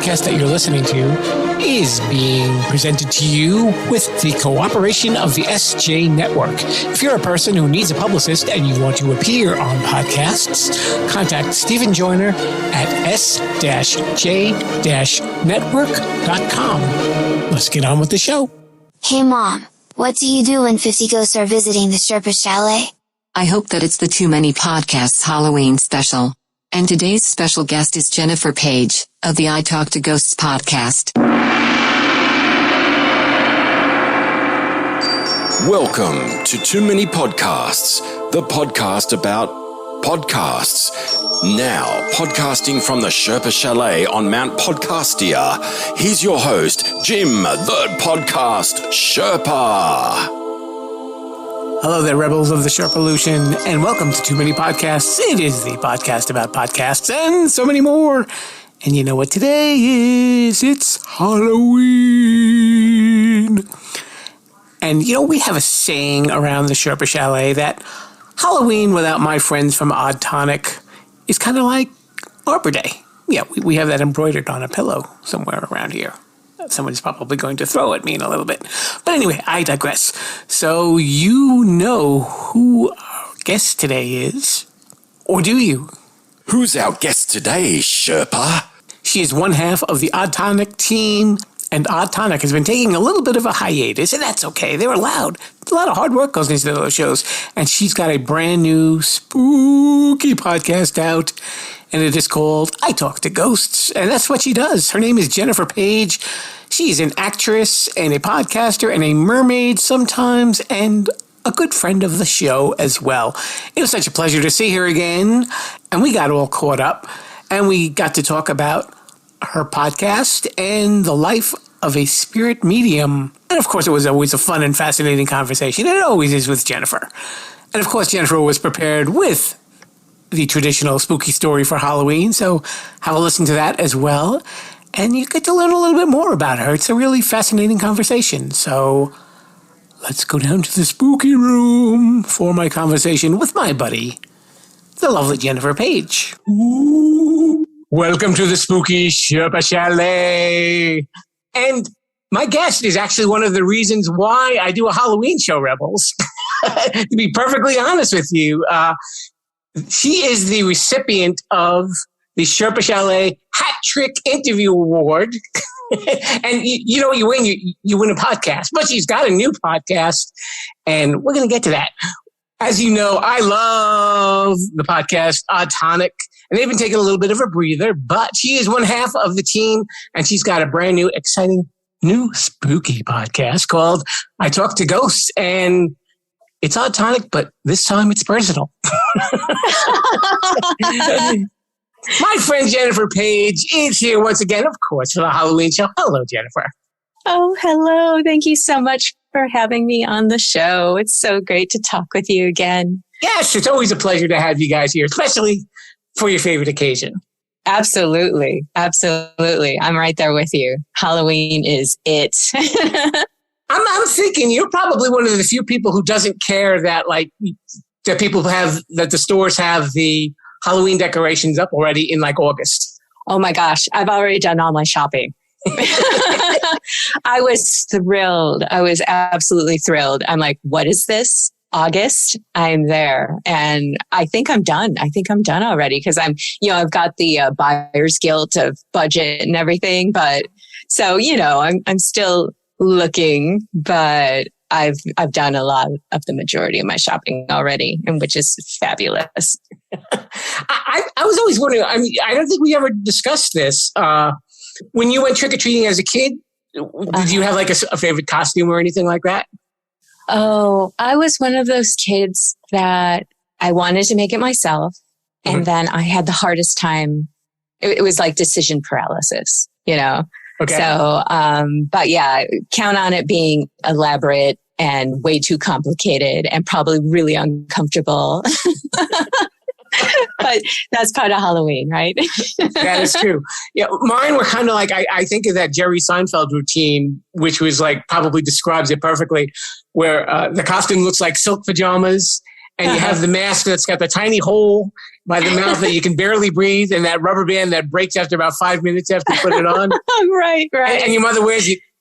podcast that you're listening to is being presented to you with the cooperation of the SJ Network. If you're a person who needs a publicist and you want to appear on podcasts, contact Stephen Joyner at s-j-network.com. Let's get on with the show. Hey Mom, what do you do when 50 ghosts are visiting the Sherpa Chalet? I hope that it's the Too Many Podcasts Halloween special. And today's special guest is Jennifer Page, of the I Talk to Ghosts podcast. Welcome to Too Many Podcasts, the podcast about podcasts. Now, podcasting from the Sherpa Chalet on Mount Podcastia, here's your host, Jim, the Podcast Sherpa. Hello there, rebels of the Sherpalution, and welcome to Too Many Podcasts. It is the podcast about podcasts and so many more. And you know what today is? It's Halloween. And you know, we have a saying around the Sherpa Chalet that Halloween without my friends from Odd Tonic is kind of like Arbor Day. Yeah, we have that embroidered on a pillow somewhere around here. Someone's probably going to throw at me in a little bit. But anyway, I digress. So you know who our guest today is? Or do you? Who's our guest today, Sherpa? She is one half of the Odd Tonic team, and Odd Tonic has been taking a little bit of a hiatus, and that's okay. They're allowed. A lot of hard work goes into those shows. And she's got a brand new spooky podcast out, and it is called I Talk to Ghosts, and that's what she does. Her name is Jennifer Page. She's an actress and a podcaster and a mermaid sometimes, and a good friend of the show as well. It was such a pleasure to see her again, and we got all caught up, and we got to talk about her podcast and the life of a spirit medium. And of course, it was always a fun and fascinating conversation, and it always is with Jennifer. And of course, Jennifer was prepared with the traditional spooky story for Halloween, so have a listen to that as well. And you get to learn a little bit more about her. It's a really fascinating conversation. So let's go down to the spooky room for my conversation with my buddy, the lovely Jennifer Page. Ooh. Welcome to the spooky Sherpa Chalet. And my guest is actually one of the reasons why I do a Halloween show, Rebels. To be perfectly honest with you, she is the recipient of the Sherpa Chalet Hat Trick Interview Award. And you know what you win? You win a podcast. But she's got a new podcast, and we're going to get to that. As you know, I love the podcast Odd Tonic, and they've been taking a little bit of a breather, but she is one half of the team, and she's got a brand new, exciting, new spooky podcast called I Talk to Ghosts, and it's Odd Tonic, but this time it's personal. My friend Jennifer Page is here once again, of course, for the Halloween show. Hello, Jennifer. Oh, hello. Thank you so much for having me on the show. It's so great to talk with you again. Yes, it's always a pleasure to have you guys here, especially for your favorite occasion. Absolutely. Absolutely. I'm right there with you. Halloween is it. I'm thinking you're probably one of the few people who doesn't care that that the stores have the Halloween decorations up already in like August. Oh my gosh. I've already done all my shopping. I was thrilled. I was absolutely thrilled. I'm like, what is this? August? I'm there. And I think I'm done. Already because I've got the buyer's guilt of budget and everything. But so, I'm still looking, but I've done a lot of the majority of my shopping already, and which is fabulous. I was always wondering, I don't think we ever discussed this. When you went trick-or-treating as a kid, did you have like a favorite costume or anything like that? Oh, I was one of those kids that I wanted to make it myself. Mm-hmm. And then I had the hardest time. It was like decision paralysis, Okay. So, but yeah, count on it being elaborate and way too complicated and probably really uncomfortable. But that's part of Halloween, right? That is true. Yeah, mine were kind of like, I think of that Jerry Seinfeld routine, which was like, probably describes it perfectly, where the costume looks like silk pajamas and you have the mask that's got the tiny hole by the mouth that you can barely breathe, and that rubber band that breaks after about 5 minutes after you put it on. Right. And your mother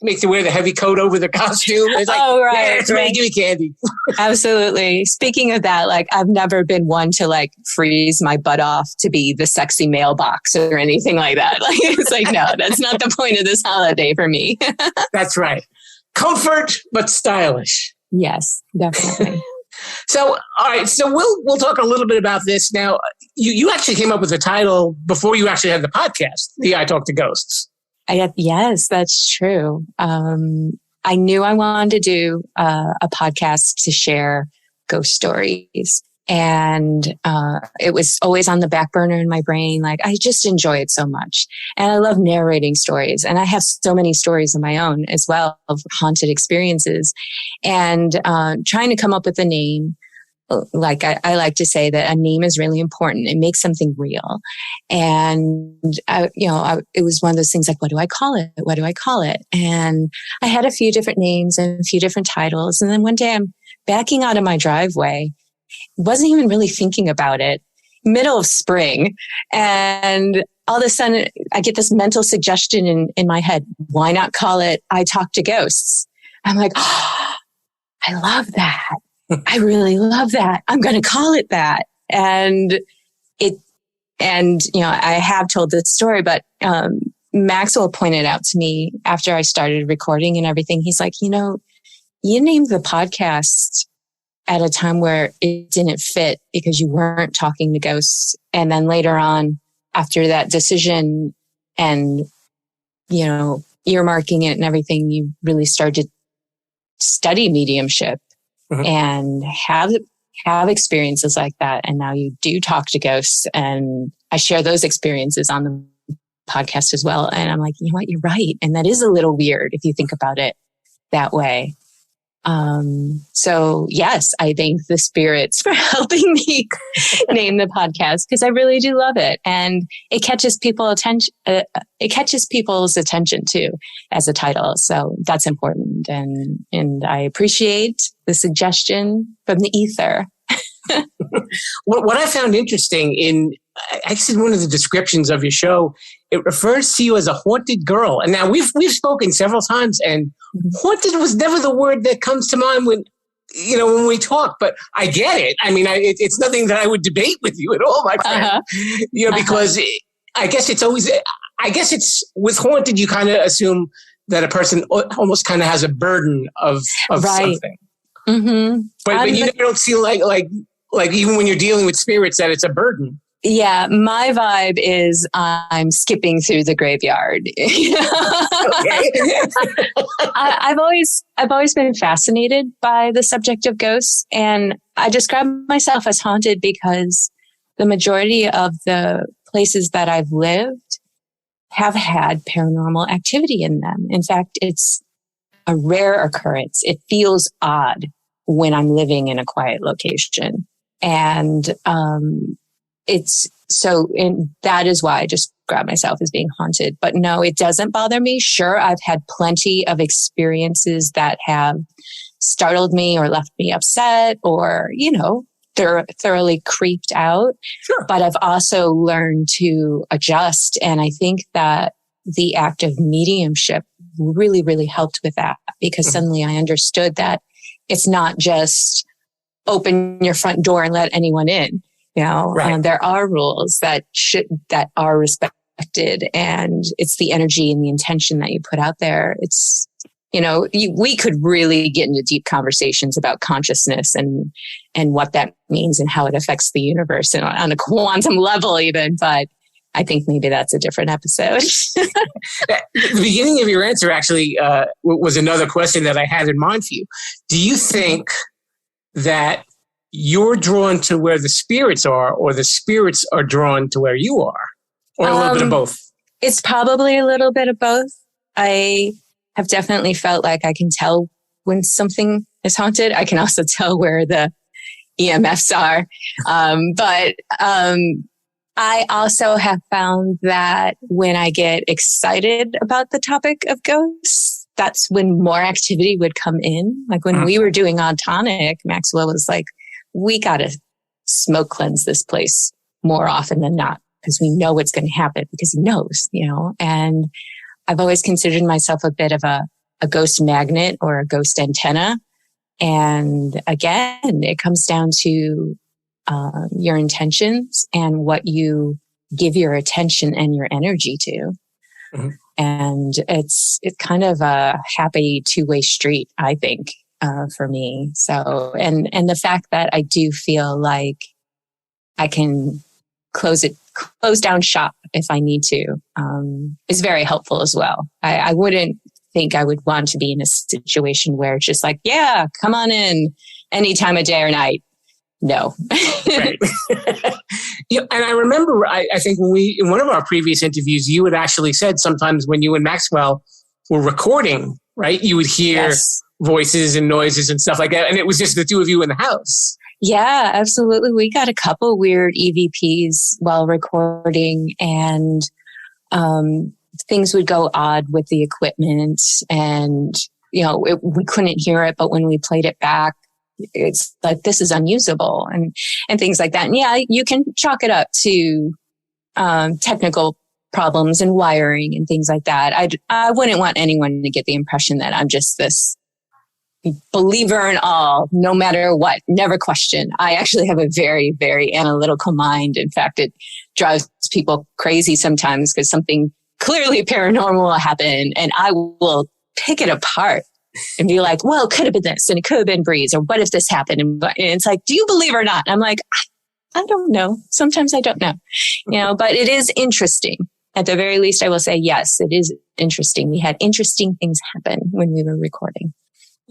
makes you wear the heavy coat over the costume. It's like, yeah, it's ready, give me candy. Absolutely. Speaking of that, like, I've never been one to like freeze my butt off to be the sexy mailbox or anything like that. Like, it's like, no, that's not the point of this holiday for me. That's right. Comfort, but stylish. Yes, definitely. So, all right. So we'll talk a little bit about this now. You actually came up with the title before you actually had the podcast, the I Talk to Ghosts. Yes, that's true. I knew I wanted to do a podcast to share ghost stories. And it was always on the back burner in my brain. Like, I just enjoy it so much. And I love narrating stories. And I have so many stories of my own as well of haunted experiences. And trying to come up with a name, like I like to say that a name is really important. It makes something real. And it was one of those things like, what do I call it? What do I call it? And I had a few different names and a few different titles. And then one day I'm backing out of my driveway, wasn't even really thinking about it, middle of spring. And all of a sudden I get this mental suggestion in my head. Why not call it I Talk to Ghosts? I'm like, oh, I love that. I really love that. I'm going to call it that. And I have told this story, but Maxwell pointed out to me after I started recording and everything, he's like, you named the podcast at a time where it didn't fit because you weren't talking to ghosts. And then later on, after that decision and, earmarking it and everything, you really started to study mediumship. Mm-hmm. And have experiences like that. And now you do talk to ghosts, and I share those experiences on the podcast as well. And I'm like, you know what? You're right. And that is a little weird if you think about it that way. So yes, I thank the spirits for helping me name the podcast, because I really do love it. And it catches people's attention too as a title. So that's important. And I appreciate the suggestion from the ether. What I found interesting in actually one of the descriptions of your show, it refers to you as a haunted girl. And now we've spoken several times, and haunted was never the word that comes to mind when we talk, but I get it. I mean, it's nothing that I would debate with you at all, my friend, because I guess it's with haunted, you kind of assume that a person almost kind of has a burden of right. something. Mm-hmm. But you don't feel like even when you're dealing with spirits that it's a burden. Yeah, my vibe is I'm skipping through the graveyard. Okay. I've always been fascinated by the subject of ghosts, and I describe myself as haunted because the majority of the places that I've lived have had paranormal activity in them. In fact, it's a rare occurrence. It feels odd when I'm living in a quiet location. And that is why I describe myself as being haunted. But no, it doesn't bother me. Sure, I've had plenty of experiences that have startled me or left me upset or, thoroughly creeped out. Sure. But I've also learned to adjust. And I think that the act of mediumship really, really helped with that, because suddenly I understood that it's not just open your front door and let anyone in. Right. There are rules that are respected, and it's the energy and the intention that you put out there. It's, we could really get into deep conversations about consciousness and what that means and how it affects the universe and on a quantum level even, but I think maybe that's a different episode. The beginning of your answer actually was another question that I had in mind for you. Do you think that you're drawn to where the spirits are, or the spirits are drawn to where you are, or a little bit of both? It's probably a little bit of both. I have definitely felt like I can tell when something is haunted. I can also tell where the EMFs are. But I also have found that when I get excited about the topic of ghosts, that's when more activity would come in. Like when we were doing on Tonic, Maxwell was like, we got to smoke cleanse this place more often than not because we know what's going to happen because he knows, and I've always considered myself a bit of a ghost magnet or a ghost antenna. And again, it comes down to your intentions and what you give your attention and your energy to. Mm-hmm. And it's kind of a happy two-way street, I think, for me. So, and the fact that I do feel like I can close down shop if I need to, is very helpful as well. I wouldn't think I would want to be in a situation where it's just like, yeah, come on in any time of day or night. No. Right. And I remember, I think in one of our previous interviews, you had actually said sometimes when you and Maxwell were recording, right, you would hear voices and noises and stuff like that. And it was just the two of you in the house. Yeah, absolutely. We got a couple weird EVPs while recording, and things would go odd with the equipment, and we couldn't hear it, but when we played it back, it's like, this is unusable, and things like that. And yeah, you can chalk it up to technical problems and wiring and things like that. I wouldn't want anyone to get the impression that I'm just this believer in all, no matter what, never question. I actually have a very, very analytical mind. In fact, it drives people crazy sometimes because something clearly paranormal will happen, and I will pick it apart and be like, well, it could have been this, and it could have been breeze, or what if this happened? And it's like, do you believe or not? And I'm like, I don't know. Sometimes I don't know, but it is interesting. At the very least, I will say, yes, it is interesting. We had interesting things happen when we were recording.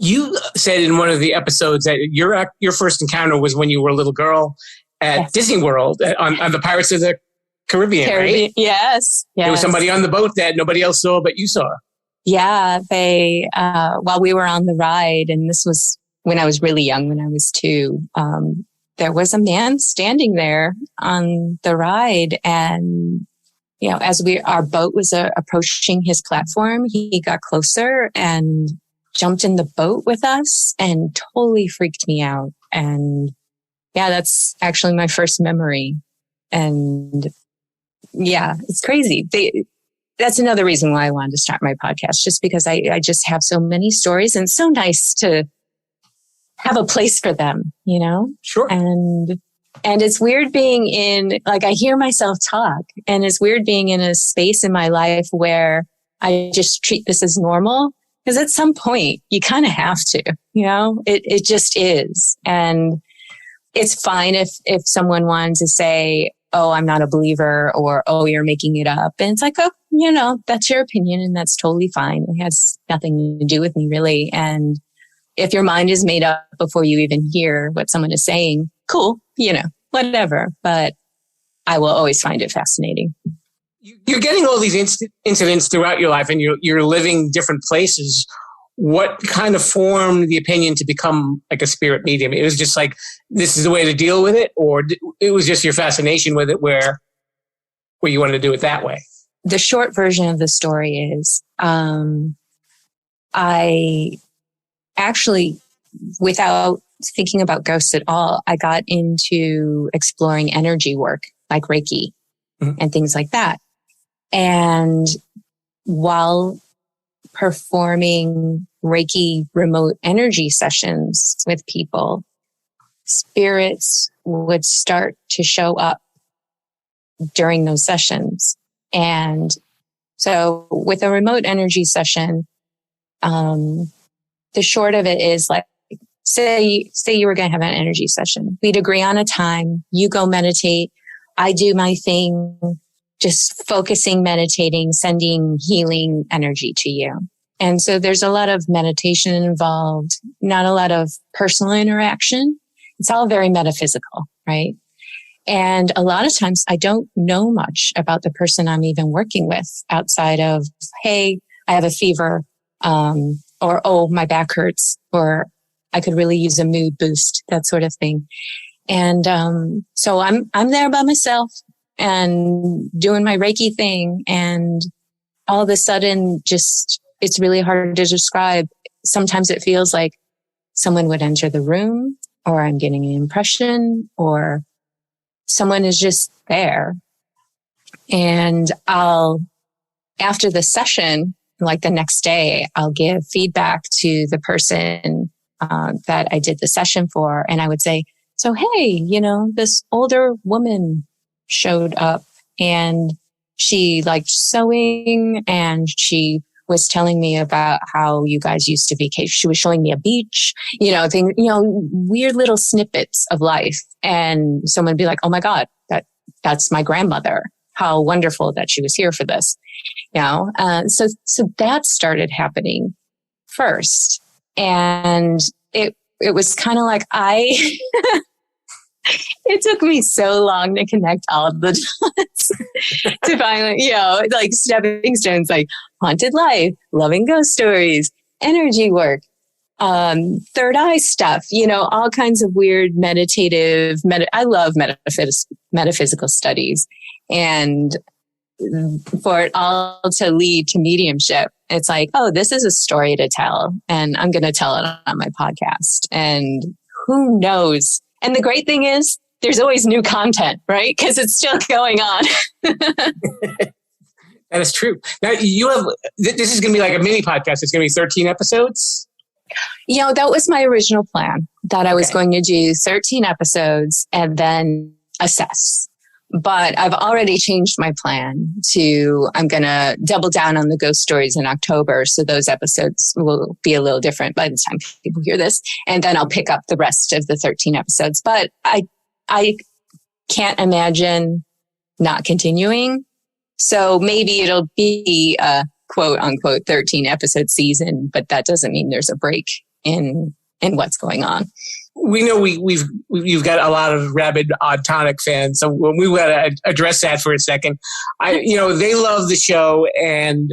You said in one of the episodes that your first encounter was when you were a little girl at Disney World on the Pirates of the Caribbean, right? Yes. There was somebody on the boat that nobody else saw, but you saw. Yeah, they, while we were on the ride, and this was when I was really young, when I was 2, there was a man standing there on the ride, and, as our boat was approaching his platform, he got closer and jumped in the boat with us and totally freaked me out. And yeah, that's actually my first memory. And yeah, it's crazy. That's another reason why I wanted to start my podcast, just because I just have so many stories, and it's so nice to have a place for them, Sure. And it's weird being in, like, I hear myself talk, and it's weird being in a space in my life where I just treat this as normal. Because at some point you kind of have to, it just is. And it's fine if someone wanted to say, oh, I'm not a believer, or, oh, you're making it up. And it's like, oh, that's your opinion, and that's totally fine. It has nothing to do with me, really. And if your mind is made up before you even hear what someone is saying, cool, whatever. But I will always find it fascinating. You're getting all these incidents throughout your life, and you're living different places. What kind of formed the opinion to become like a spirit medium? It was just like, this is the way to deal with it, or it was just your fascination with it where you wanted to do it that way? The short version of the story is, I actually, without thinking about ghosts at all, I got into exploring energy work like Reiki and things like that. And while performing Reiki remote energy sessions with people, spirits would start to show up during those sessions. And so with a remote energy session, the short of it is, like, say you were going to have an energy session. We'd agree on a time. You go meditate. I do my thing, just focusing, meditating, sending healing energy to you. And so there's a lot of meditation involved, not a lot of personal interaction. It's all very metaphysical, right? And a lot of times I don't know much about the person I'm even working with outside of, hey, I have a fever, or, oh, my back hurts, or I could really use a mood boost, that sort of thing. And so I'm there by myself and doing my Reiki thing, and all of a sudden, just, it's really hard to describe. Sometimes it feels like someone would enter the room, or I'm getting an impression, or someone is just there. And after the session, like the next day, I'll give feedback to the person that I did the session for. And I would say, so, hey, this older woman showed up and she liked sewing and she was telling me about how you guys used to vacation. She was showing me a beach, weird little snippets of life. And someone would be like, oh my God, that's my grandmother. How wonderful that she was here for this. So that started happening first. And it was kind of like it took me so long to connect all of the dots to finally, like stepping stones, like haunted life, loving ghost stories, energy work, third eye stuff, all kinds of weird meditative, I love metaphysical studies. And for it all to lead to mediumship, it's like, oh, this is a story to tell and I'm going to tell it on my podcast. And who knows? And the great thing is there's always new content, right? Because it's still going on. That is true. Now this is going to be like a mini podcast. It's going to be 13 episodes. That was my original plan, that I was going to do 13 episodes and then assess. But I've already changed my plan to, I'm going to double down on the ghost stories in October. So those episodes will be a little different by the time people hear this. And then I'll pick up the rest of the 13 episodes. But I can't imagine not continuing. So maybe it'll be a quote unquote 13 episode season, but that doesn't mean there's a break in what's going on. We know you've got a lot of rabid Odd Tonic fans, so we've got to address that for a second. They love the show and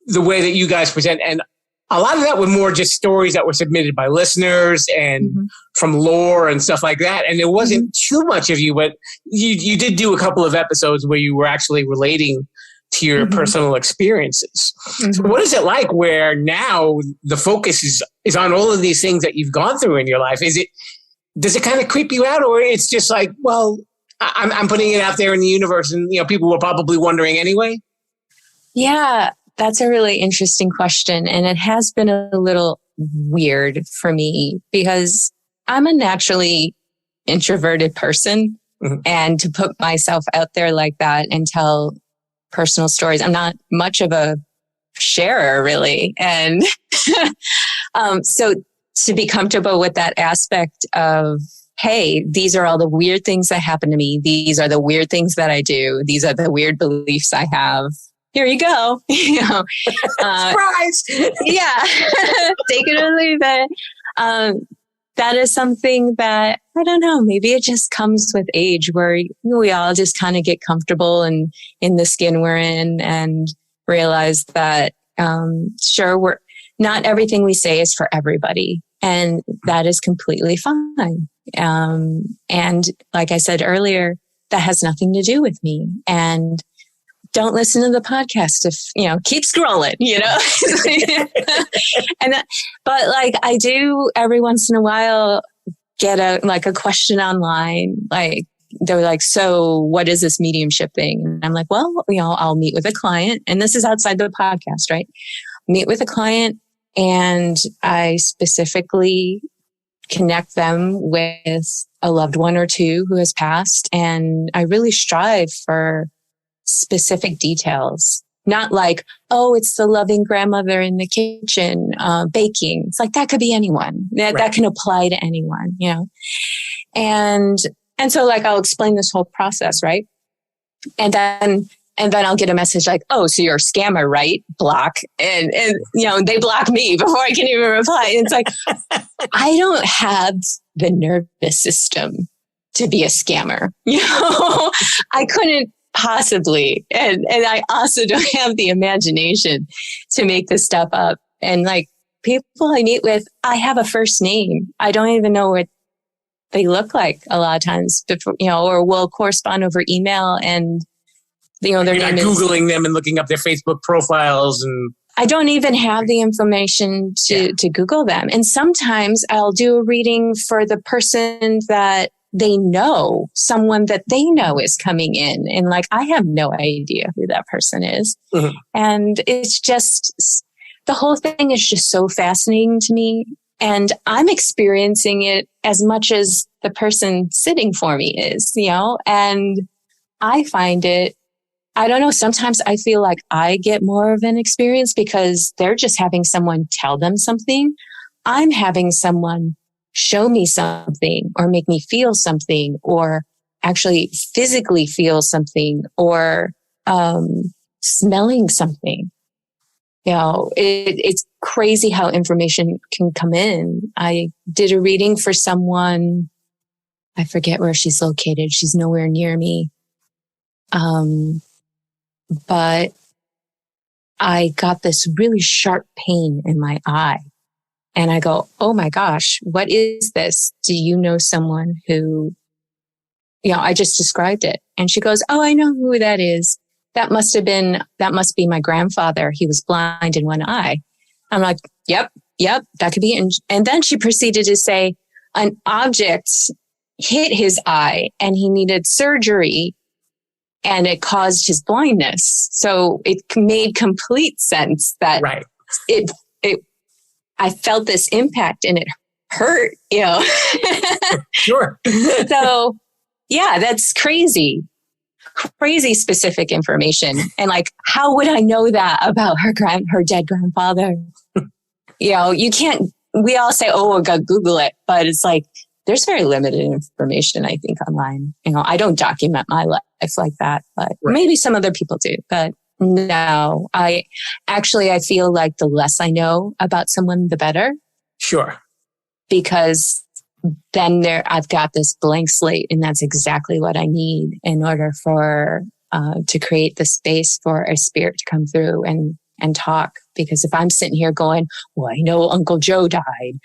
the way that you guys present, and a lot of that were more just stories that were submitted by listeners and from lore and stuff like that. And there wasn't too much of you, but you did do a couple of episodes where you were actually relating to your personal experiences. So what is it like where now the focus is on all of these things that you've gone through in your life? Does it kind of creep you out, or it's just like, well, I'm putting it out there in the universe and people were probably wondering anyway? Yeah, that's a really interesting question. And it has been a little weird for me because I'm a naturally introverted person, and to put myself out there like that and tell personal stories, I'm not much of a sharer really. And so to be comfortable with that aspect of, hey, these are all the weird things that happen to me. These are the weird things that I do. These are the weird beliefs I have. Here you go. Surprise! Yeah. Take it or leave it. That is something that, I don't know, maybe it just comes with age where we all just kind of get comfortable in the skin we're in and realize that, sure, not everything we say is for everybody. And that is completely fine. And like I said earlier, that has nothing to do with me. And don't listen to the podcast if, keep scrolling, but like I do every once in a while get a question online. Like they're like, so what is this mediumship thing? And I'm like, well, I'll meet with a client, and this is outside the podcast, right? Meet with a client and I specifically connect them with a loved one or two who has passed. And I really strive for specific details, not like, oh, it's the loving grandmother in the kitchen, baking. It's like, that could be anyone. That can apply to anyone, And so like, I'll explain this whole process, right? And then I'll get a message like, oh, so you're a scammer, right? Block. And they block me before I can even reply. And it's like, I don't have the nervous system to be a scammer. I couldn't possibly. And I also don't have the imagination to make this stuff up. And like people I meet with, I have a first name. I don't even know what they look like a lot of times before, or we'll correspond over email and, their name Googling them and looking up their Facebook profiles and I don't even have the information to Google them. And sometimes I'll do a reading for the person that they know, someone that they know is coming in. And like, I have no idea who that person is. Mm-hmm. And it's just, the whole thing is just so fascinating to me. And I'm experiencing it as much as the person sitting for me is, and I find it, I don't know, sometimes I feel like I get more of an experience because they're just having someone tell them something. I'm having someone show me something or make me feel something or actually physically feel something or smelling something. It's crazy how information can come in. I did a reading for someone. I forget where she's located. She's nowhere near me. But I got this really sharp pain in my eye. And I go, oh my gosh, what is this? Do you know someone who, I just described it. And she goes, oh, I know who that is. That must be my grandfather. He was blind in one eye. I'm like, yep, that could be. And then she proceeded to say an object hit his eye and he needed surgery. And it caused his blindness. So it made complete sense that I felt this impact and it hurt, Sure. So yeah, that's crazy specific information. And like, how would I know that about her dead grandfather? You can't, we all say, oh, I got to Google it, but it's like, there's very limited information, I think, online. I don't document my life like that, but maybe some other people do. But no, I feel like the less I know about someone, the better. Sure. Because then I've got this blank slate, and that's exactly what I need in order for to create the space for a spirit to come through and talk. Because if I'm sitting here going, well, I know Uncle Joe died,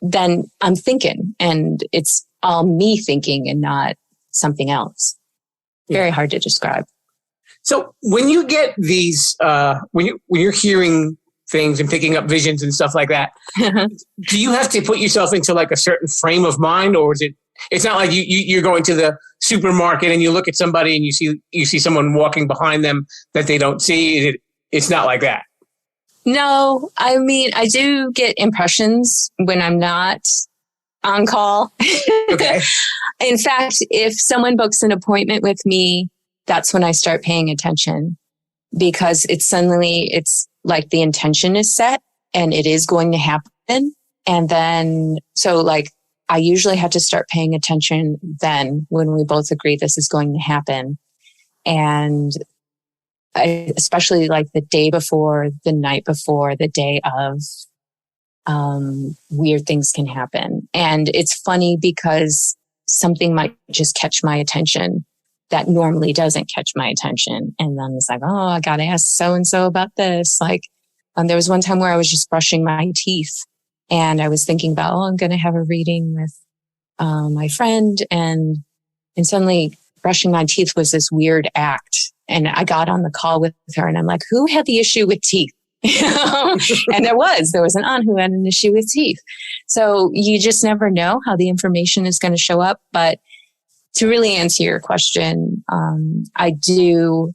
then I'm thinking, and it's all me thinking and not something else. Very hard to describe. So when you get these, when you're hearing things and picking up visions and stuff like that, do you have to put yourself into like a certain frame of mind, or is it's not like you're going to the supermarket and you look at somebody and you see someone walking behind them that they don't see? It's not like that. No, I mean, I do get impressions when I'm not on call. Okay. In fact, if someone books an appointment with me, that's when I start paying attention, because it's like the intention is set and it is going to happen. And then, so like, I usually have to start paying attention then when we both agree this is going to happen. And especially like the day before, the night before, the day of, weird things can happen. And it's funny because something might just catch my attention that normally doesn't catch my attention. And then it's like, oh, I got to ask so-and-so about this. Like, there was one time where I was just brushing my teeth and I was thinking about, oh, I'm going to have a reading with, my friend. And suddenly brushing my teeth was this weird act. And I got on the call with her and I'm like, who had the issue with teeth? And there was an aunt who had an issue with teeth. So you just never know how the information is going to show up. But to really answer your question, I do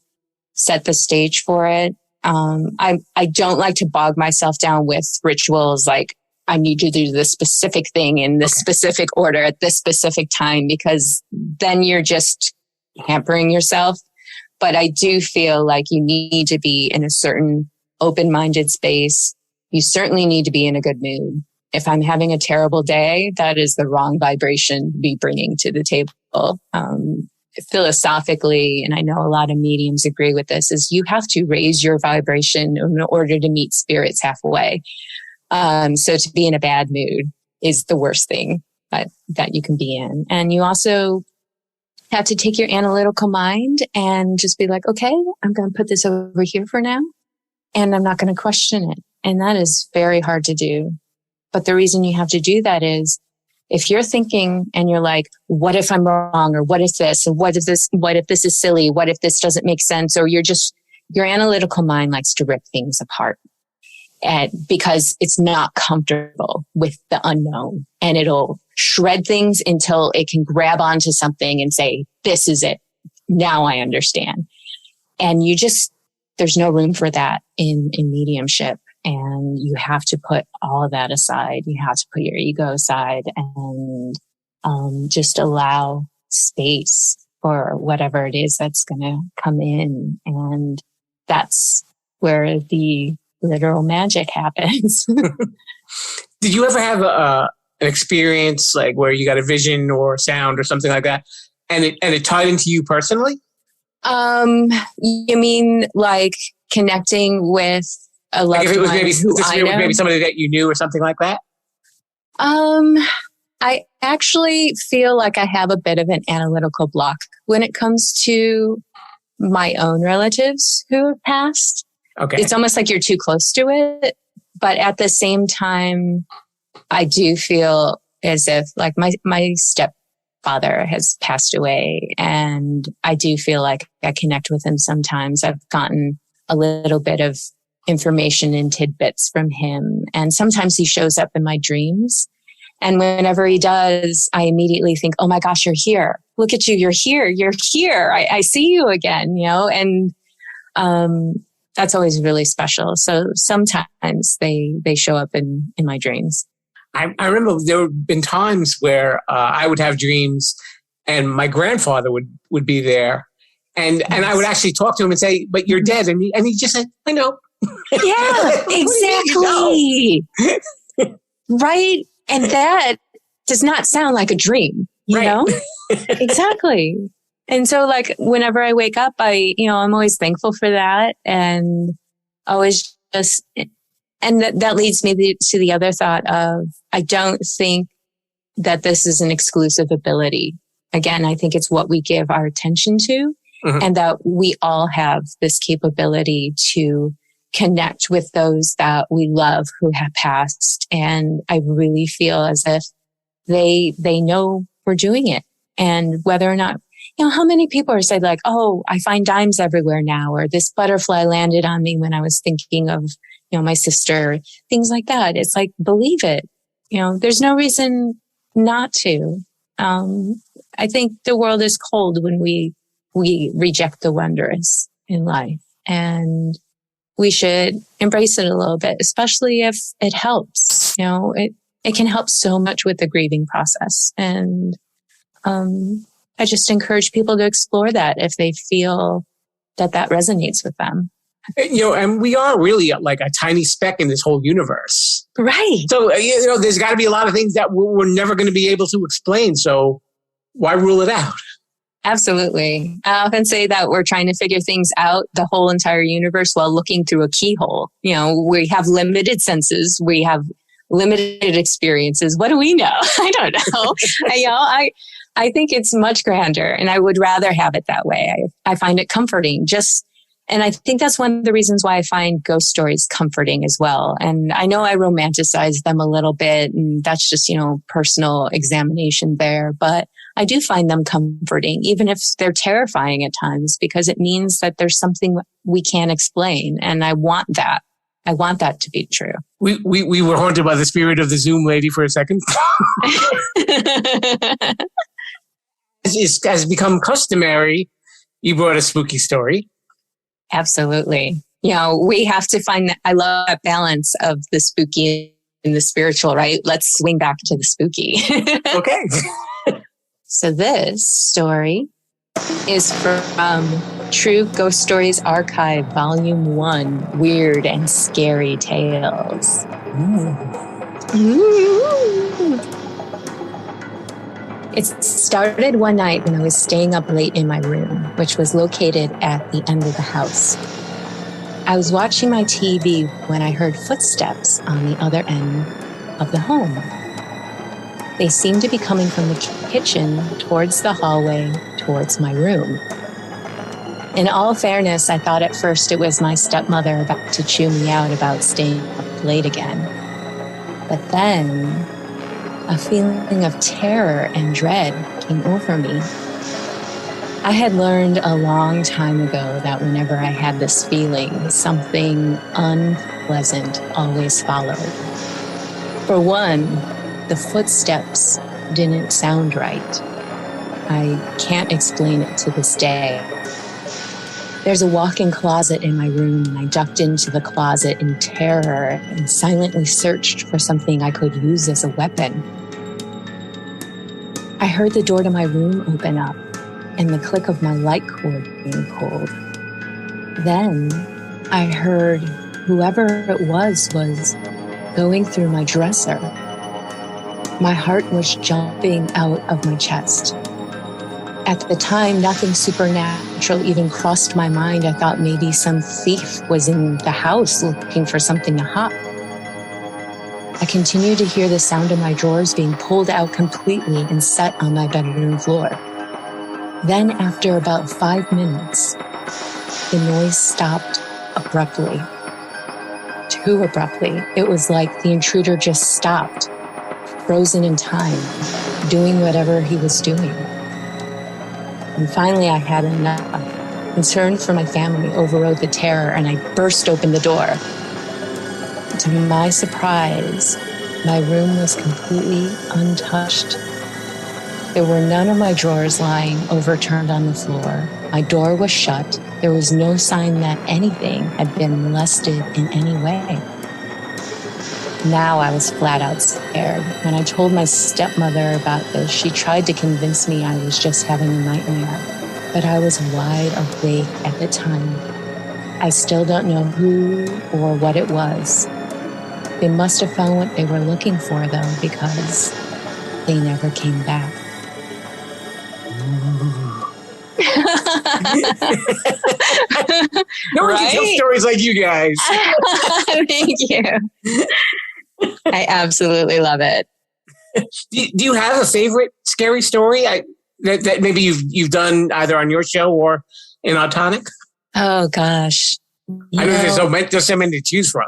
set the stage for it. I don't like to bog myself down with rituals like I need to do this specific thing in this specific order at this specific time, because then you're just hampering yourself. But I do feel like you need to be in a certain open-minded space. You certainly need to be in a good mood. If I'm having a terrible day, that is the wrong vibration to be bringing to the table. Philosophically, and I know a lot of mediums agree with this, is you have to raise your vibration in order to meet spirits halfway. So to be in a bad mood is the worst thing that you can be in. And you also have to take your analytical mind and just be like, okay, I'm going to put this over here for now, and I'm not going to question it. And that is very hard to do. But the reason you have to do that is if you're thinking and you're like, what if I'm wrong? Or what if this? And what if this is silly? What if this doesn't make sense? Or you're just your analytical mind likes to rip things apart. And because it's not comfortable with the unknown, and it'll shred things until it can grab onto something and say, this is it. Now I understand. And there's no room for that in mediumship. And you have to put all of that aside. You have to put your ego aside and just allow space for whatever it is that's going to come in. And that's where the literal magic happens. Did you ever have an experience like where you got a vision or sound or something like that, and it tied into you personally? You mean like connecting with a loved like if it was one maybe who I know? maybe somebody that you knew or something like that? I actually feel like I have a bit of an analytical block when it comes to my own relatives who have passed. Okay. It's almost like you're too close to it. But at the same time, I do feel as if like my stepfather has passed away, and I do feel like I connect with him sometimes. I've gotten a little bit of information and tidbits from him, and sometimes he shows up in my dreams. And whenever he does, I immediately think, oh my gosh, you're here. Look at you. You're here. You're here. I see you again, and that's always really special. So sometimes they show up in my dreams. I remember there have been times where I would have dreams and my grandfather would be there. And I would actually talk to him and say, but you're dead. And he just said, I know. Yeah, exactly. Right. And that does not sound like a dream, you know? Exactly. And so like whenever I wake up, I'm always thankful for that, and always just, and that leads me to the other thought of, I don't think that this is an exclusive ability. Again, I think it's what we give our attention to, and that we all have this capability to connect with those that we love who have passed. And I really feel as if they know we're doing it. And whether or not, how many people are saying like, oh, I find dimes everywhere now, or this butterfly landed on me when I was thinking of, my sister, things like that. It's like, believe it. There's no reason not to. I think the world is cold when we reject the wondrous in life, and we should embrace it a little bit, especially if it helps. It can help so much with the grieving process. And I just encourage people to explore that if they feel that resonates with them. And we are really like a tiny speck in this whole universe. Right. So, there's got to be a lot of things that we're never going to be able to explain. So why rule it out? Absolutely. I often say that we're trying to figure things out, the whole entire universe, while looking through a keyhole. We have limited senses. We have limited experiences. What do we know? I don't know. I think it's much grander, and I would rather have it that way. I find it comforting. And I think that's one of the reasons why I find ghost stories comforting as well. And I know I romanticize them a little bit, and that's just, personal examination there. But I do find them comforting, even if they're terrifying at times, because it means that there's something we can't explain. And I want that. I want that to be true. We were haunted by the spirit of the Zoom lady for a second. It has become customary. You brought a spooky story. Absolutely. We have to find that. I love that balance of the spooky and the spiritual, right? Let's swing back to the spooky. Okay. So this story is from True Ghost Stories Archive, Volume 1, Weird and Scary Tales. Ooh. It started one night when I was staying up late in my room, which was located at the end of the house. I was watching my TV when I heard footsteps on the other end of the home. They seemed to be coming from the kitchen towards the hallway, towards my room. In all fairness, I thought at first it was my stepmother about to chew me out about staying up late again. But then a feeling of terror and dread came over me. I had learned a long time ago that whenever I had this feeling, something unpleasant always followed. For one, the footsteps didn't sound right. I can't explain it to this day. There's a walk-in closet in my room, and I ducked into the closet in terror and silently searched for something I could use as a weapon. I heard the door to my room open up and the click of my light cord being pulled. Then I heard whoever it was going through my dresser. My heart was jumping out of my chest. At the time, nothing supernatural even crossed my mind. I thought maybe some thief was in the house looking for something to hop. I continued to hear the sound of my drawers being pulled out completely and set on my bedroom floor. Then, after about 5 minutes, the noise stopped abruptly. Too abruptly. It was like the intruder just stopped, frozen in time, doing whatever he was doing. And finally, I had enough. Concern for my family overrode the terror, and I burst open the door. To my surprise, my room was completely untouched. There were none of my drawers lying overturned on the floor. My door was shut. There was no sign that anything had been molested in any way. Now I was flat out scared. When I told my stepmother about this, she tried to convince me I was just having a nightmare. But I was wide awake at the time. I still don't know who or what it was. They must have found what they were looking for, though, because they never came back. No one can tell stories like you guys. Thank you. I absolutely love it. Do you have a favorite scary story that maybe you've done either on your show or in Tonic? Oh gosh, I know there's so many to choose from.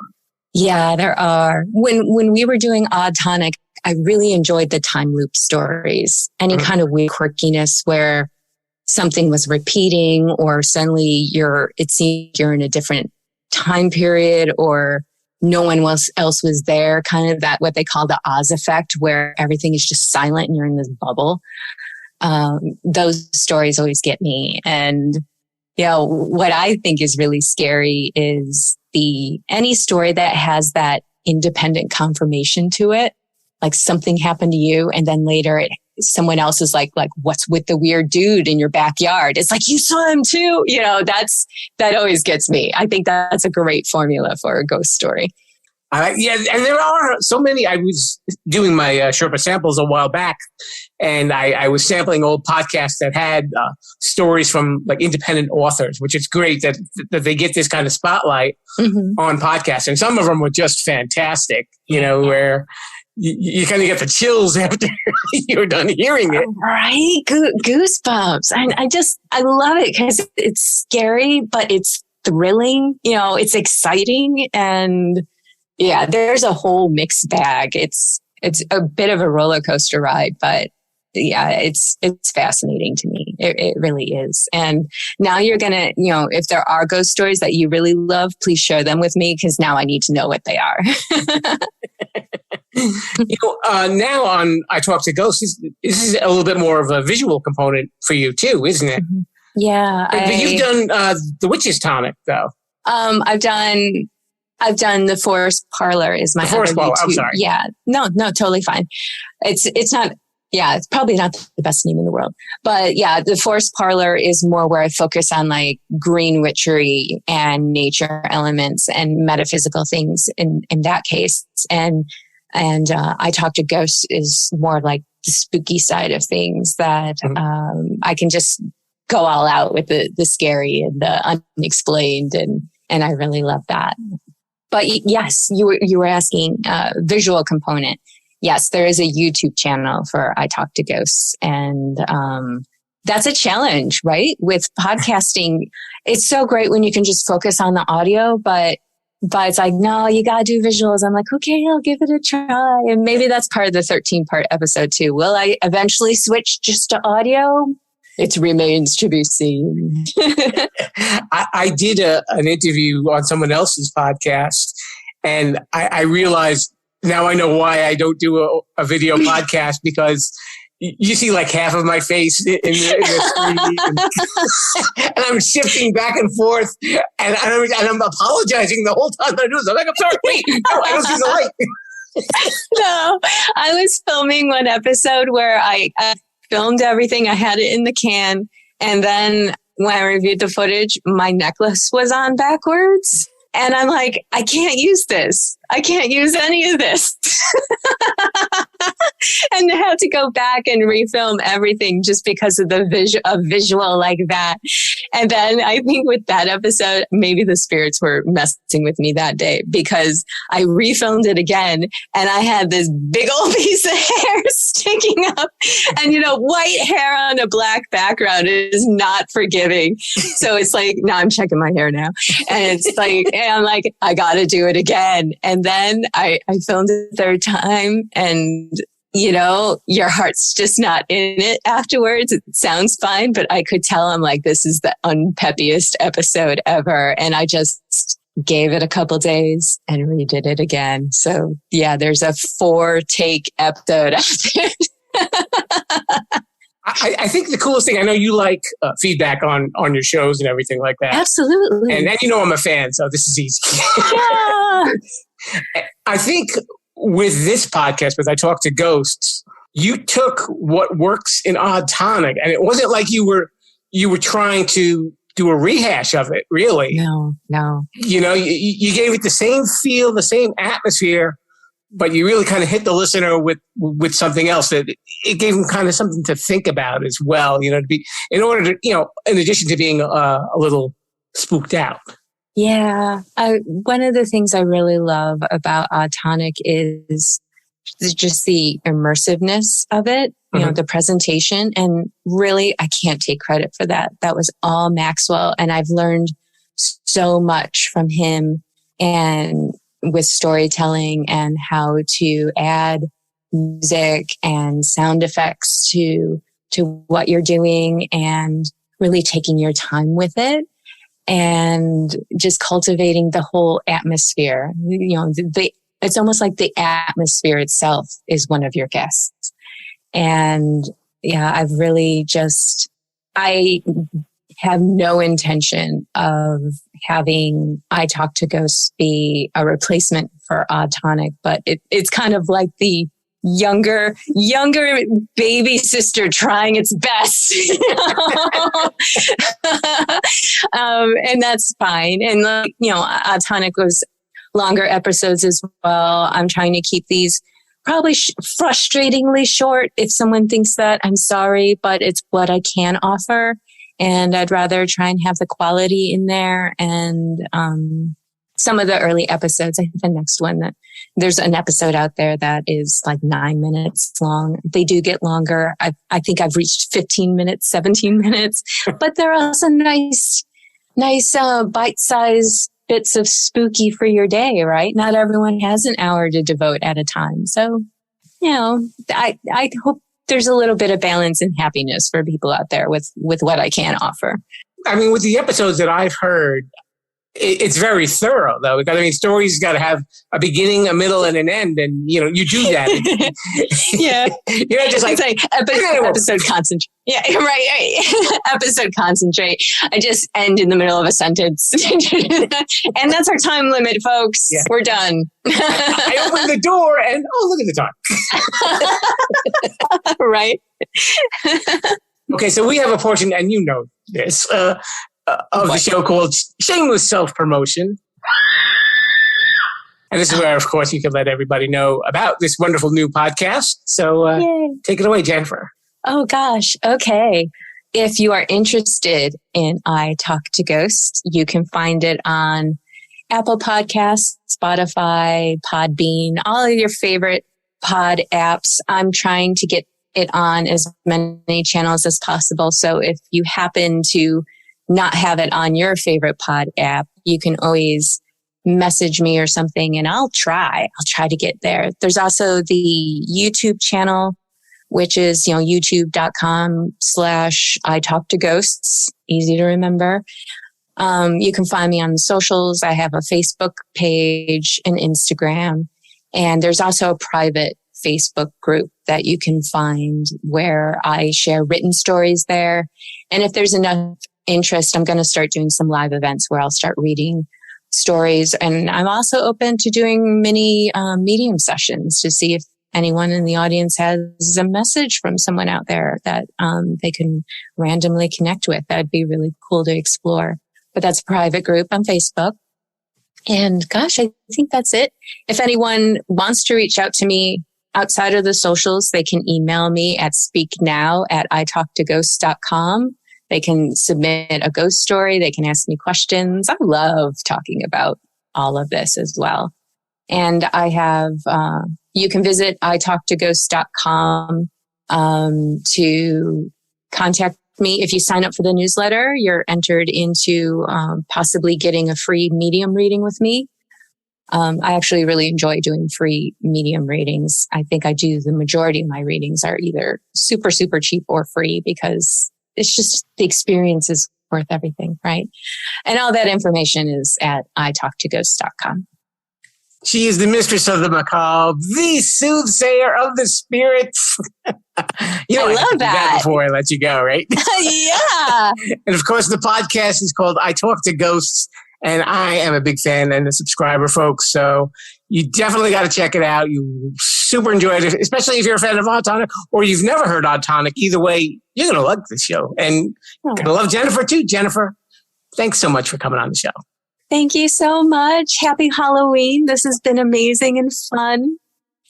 Yeah, there are. When we were doing Tonic, I really enjoyed the time loop stories. Any kind of weird quirkiness where something was repeating, or suddenly it seems you're in a different time period, or no one else was there. Kind of that what they call the Oz effect, where everything is just silent and you're in this bubble. Those stories always get me. And what I think is really scary is any story that has that independent confirmation to it, like something happened to you and then later someone else is like, what's with the weird dude in your backyard? It's like, you saw him too. That always gets me. I think that's a great formula for a ghost story. And there are so many. I was doing my Sherpa samples a while back, and I was sampling old podcasts that had stories from like independent authors, which is great that they get this kind of spotlight on podcasts. And some of them were just fantastic, where you kind of get the chills after you're done hearing it. Right? Goosebumps. I love it because it's scary, but it's thrilling. It's exciting. And yeah, there's a whole mixed bag. It's a bit of a roller coaster ride, but yeah, it's fascinating to me. It really is. And now you're going to, if there are ghost stories that you really love, please share them with me because now I need to know what they are. Now on I Talk to Ghosts, this is a little bit more of a visual component for you too, isn't it? Mm-hmm. Yeah. But you've done the Witch's Tonic though. I've done the Forest Parlor is my Forest Parlor. I'm sorry. Yeah. No, totally fine. It's not. Yeah, it's probably not the best name in the world. But yeah, the Forest Parlor is more where I focus on like green witchery and nature elements and metaphysical things in that case. And I Talk to Ghosts is more like the spooky side of things that I can just go all out with the scary and the unexplained. And I really love that. But yes, you were asking visual component. Yes, there is a YouTube channel for I Talk to Ghosts. And that's a challenge, right? With podcasting, it's so great when you can just focus on the audio, but it's like, no, you got to do visuals. I'm like, okay, I'll give it a try. And maybe that's part of the 13-part episode too. Will I eventually switch just to audio? It remains to be seen. I did an interview on someone else's podcast, and I realized now I know why I don't do a video podcast, because you see like half of my face in the screen, and I'm shifting back and forth, and I'm apologizing the whole time I do this. I'm like, I'm sorry, wait, no, I don't see the light. No, I was filming one episode where I filmed everything. I had it in the can. And then when I reviewed the footage, my necklace was on backwards. And I'm like, I can't use this. I can't use any of this. And I had to go back and refilm everything just because of the visual like that. And then I think with that episode, maybe the spirits were messing with me that day, because I refilmed it again and I had this big old piece of hair sticking up, and white hair on a black background is not forgiving. So it's like, now I'm checking my hair now, and it's like, and I'm like, I got to do it again. And then I filmed it a third time, and your heart's just not in it afterwards. It sounds fine, but I could tell I'm like, this is the unpeppiest episode ever. And I just gave it a couple days and redid it again. So yeah, there's a 4-take episode out there. I think the coolest thing, I know you like feedback on your shows and everything like that. Absolutely. And I'm a fan, so this is easy. Yeah. I think with this podcast, with I Talk to Ghosts, you took what works in Odd Tonic, and it wasn't like you were trying to do a rehash of it, really. No. You gave it the same feel, the same atmosphere, but you really kind of hit the listener with something else that it gave them kind of something to think about as well, to be, in order to, in addition to being a little spooked out. Yeah. One of the things I really love about Odd Tonic is just the immersiveness of it, the presentation. And really, I can't take credit for that. That was all Maxwell. And I've learned so much from him, and with storytelling and how to add music and sound effects to what you're doing, and really taking your time with it. And just cultivating the whole atmosphere. It's almost like the atmosphere itself is one of your guests. And yeah, I have no intention of having I Talk to Ghosts be a replacement for Odd Tonic, but it's kind of like the younger baby sister trying its best. And that's fine. And Odd Tonic was longer episodes as well. I'm trying to keep these probably frustratingly short. If someone thinks that, I'm sorry, but it's what I can offer. And I'd rather try and have the quality in there. And some of the early episodes, I think the next one, that there's an episode out there that is like 9 minutes long. They do get longer. I think I've reached 15 minutes, 17 minutes, but they're also nice bite-sized bits of spooky for your day, right? Not everyone has an hour to devote at a time. So, I hope there's a little bit of balance and happiness for people out there with what I can offer. I mean, with the episodes that I've heard, it's very thorough, though. Because, stories got to have a beginning, a middle, and an end, and you do that. Yeah, you're not just like episode concentrate. Yeah, right. Episode concentrate. I just end in the middle of a sentence, and that's our time limit, folks. Yeah. We're done. I open the door, and look at the time. Right. Okay, so we have a portion, and you know this. Of the show called Shameless Self-Promotion. And this is where, of course, you can let everybody know about this wonderful new podcast. So take it away, Jennifer. Oh, gosh. Okay. If you are interested in I Talk to Ghosts, you can find it on Apple Podcasts, Spotify, Podbean, all of your favorite pod apps. I'm trying to get it on as many channels as possible. So if you happen to not have it on your favorite pod app, you can always message me or something, and I'll try to get there. There's also the YouTube channel which is, youtube.com/I Talk to Ghosts. Easy to remember. You can find me on the socials. I have a Facebook page and Instagram, and there's also a private Facebook group that you can find where I share written stories there. And if there's enough interest, I'm going to start doing some live events where I'll start reading stories. And I'm also open to doing mini medium sessions to see if anyone in the audience has a message from someone out there that they can randomly connect with. That'd be really cool to explore. But that's a private group on Facebook. And gosh, I think that's it. If anyone wants to reach out to me outside of the socials, they can email me at speaknow@italktoghosts.com. They can submit a ghost story. They can ask me questions. I love talking about all of this as well. And I have, you can visit italktoghosts.com to contact me. If you sign up for the newsletter, you're entered into possibly getting a free medium reading with me. I actually really enjoy doing free medium readings. I think I do the majority of my readings are either super, super cheap or free because it's just the experience is worth everything, right? And all that information is at italktoghosts.com. She is the mistress of the macabre, the soothsayer of the spirits. I love that. Before I let you go, right? Yeah. And of course, the podcast is called I Talk to Ghosts. And I am a big fan and a subscriber, folks. So you definitely got to check it out. You super enjoyed it, especially if you're a fan of Odd Tonic or you've never heard Odd Tonic. Either way, you're going to like this show. And you're going to love Jennifer, too. Jennifer, thanks so much for coming on the show. Thank you so much. Happy Halloween. This has been amazing and fun.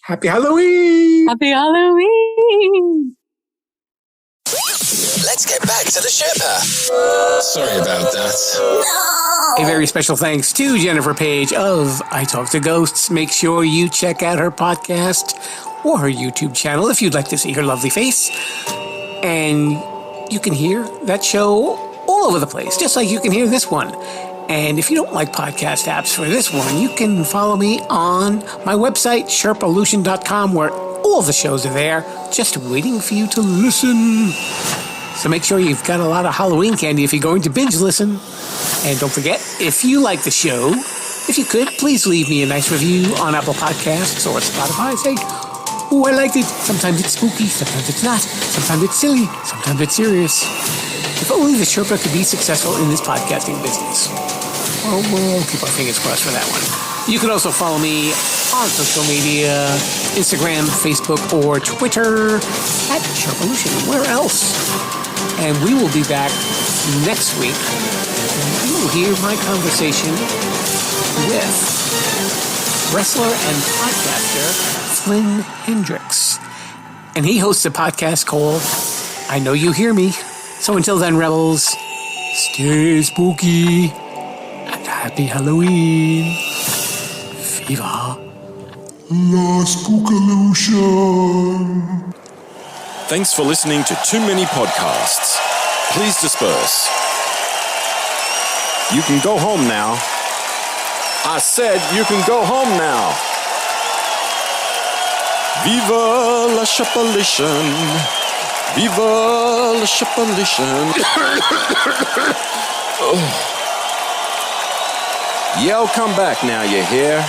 Happy Halloween. Happy Halloween. Let's get back to the Sherpa. Sorry about that. A very special thanks to Jennifer Page of I Talk to Ghosts. Make sure you check out her podcast or her YouTube channel if you'd like to see her lovely face. And you can hear that show all over the place, just like you can hear this one. And if you don't like podcast apps for this one, you can follow me on my website, Sherpalution.com, where all the shows are there, just waiting for you to listen. So make sure you've got a lot of Halloween candy if you're going to binge listen. And don't forget, if you like the show, if you could, please leave me a nice review on Apple Podcasts or Spotify. Say, oh, I liked it. Sometimes it's spooky, sometimes it's not. Sometimes it's silly, sometimes it's serious. If only the Sherpa could be successful in this podcasting business. Well, we'll keep our fingers crossed for that one. You can also follow me on social media, Instagram, Facebook, or Twitter at Sherpalution. Where else? And we will be back next week. And you will hear my conversation with wrestler and podcaster Flynn Hendricks. And he hosts a podcast called I Know You Hear Me. So until then, Rebels, stay spooky and happy Halloween. Viva La Spookalution. Thanks for listening to Too Many Podcasts. Please disperse. You can go home now. I said you can go home now. Viva la Sherpalution. Viva la Sherpalution. Yeah, I'll come back now, you hear?